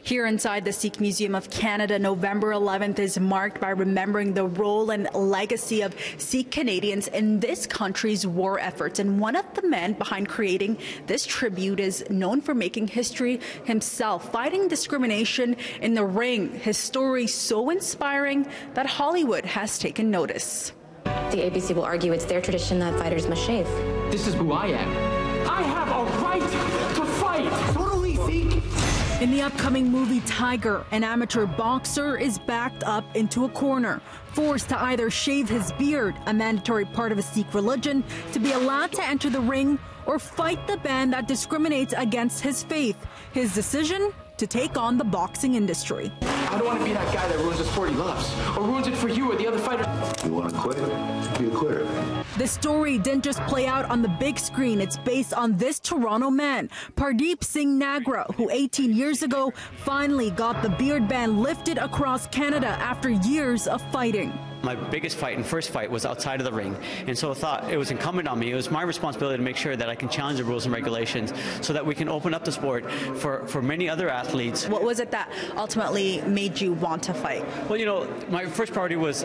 Here inside the Sikh Museum of Canada, November 11th is marked by remembering the role and legacy of Sikh Canadians in this country's war efforts. And one of the men behind creating this tribute is known for making history himself, fighting discrimination in the ring. His story so inspiring that Hollywood has taken notice. The ABC will argue it's their tradition that fighters must shave. This is who I am. I have a right to fight. Totally Sikh. In the upcoming movie Tiger, an amateur boxer is backed up into a corner, forced to either shave his beard, a mandatory part of a Sikh religion, to be allowed to enter the ring, or fight the ban that discriminates against his faith. His decision? To take on the boxing industry. I don't want to be that guy that ruins the sport he loves, or ruins it for you or the other fighters. You want to quit? Be a quitter. This story didn't just play out on the big screen. It's based on this Toronto man, Pardeep Singh Nagra, who 18 years ago finally got the beard ban lifted across Canada after years of fighting. My biggest fight and first fight was outside of the ring, and so I thought it was incumbent on me. It was my responsibility to make sure that I can challenge the rules and regulations so that we can open up the sport for many other athletes. What was it that ultimately made you want to fight? Well, you know, my first priority was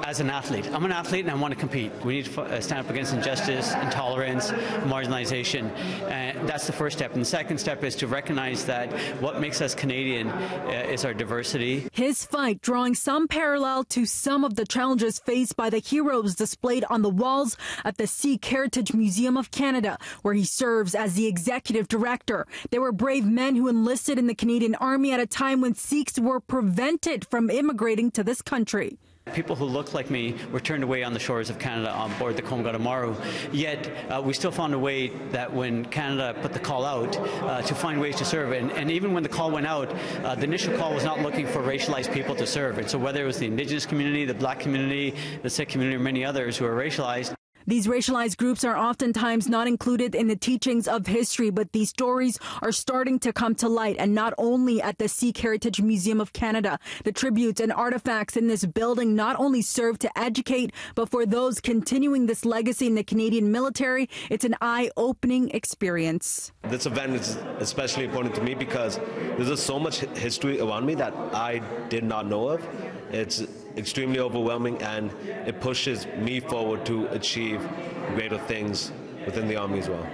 as an athlete. I'm an athlete and I want to compete. We need to stand up against injustice, intolerance, marginalization, and that's the first step. And the second step is to recognize that what makes us Canadian is our diversity. His fight drawing some parallel to some of the challenges faced by the heroes displayed on the walls at the Sikh Heritage Museum of Canada, where he serves as the executive director. They were brave men who enlisted in the Canadian Army at a time when Sikhs were prevented from immigrating to this country. People who looked like me were turned away on the shores of Canada on board the Komgadamarru. Yet we still found a way that when Canada put the call out to find ways to serve, and even when the call went out, the initial call was not looking for racialized people to serve. And so whether it was the Indigenous community, the Black community, the Sikh community, or many others who are racialized, these racialized groups are oftentimes not included in the teachings of history, but these stories are starting to come to light, and not only at the Sikh Heritage Museum of Canada. The tributes and artifacts in this building not only serve to educate, but for those continuing this legacy in the Canadian military, it's an eye-opening experience. This event is especially important to me because there's just so much history around me that I did not know of. It's extremely overwhelming, and it pushes me forward to achieve greater things within the Army as well.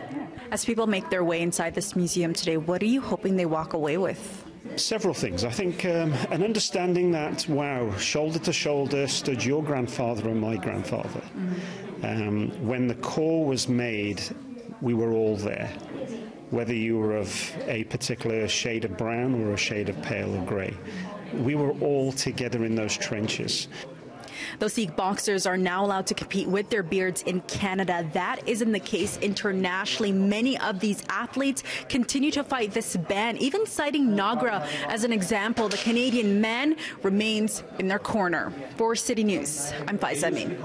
As people make their way inside this museum today, what are you hoping they walk away with? Several things. I think an understanding that, wow, shoulder to shoulder stood your grandfather and my grandfather. When the call was made, we were all there. Whether you were of a particular shade of brown or a shade of pale or grey. We were all together in those trenches. Those Sikh boxers are now allowed to compete with their beards in Canada. That isn't the case internationally. Many of these athletes continue to fight this ban, even citing Nagra as an example. The Canadian man remains in their corner. For City News, I'm Faiza Amin.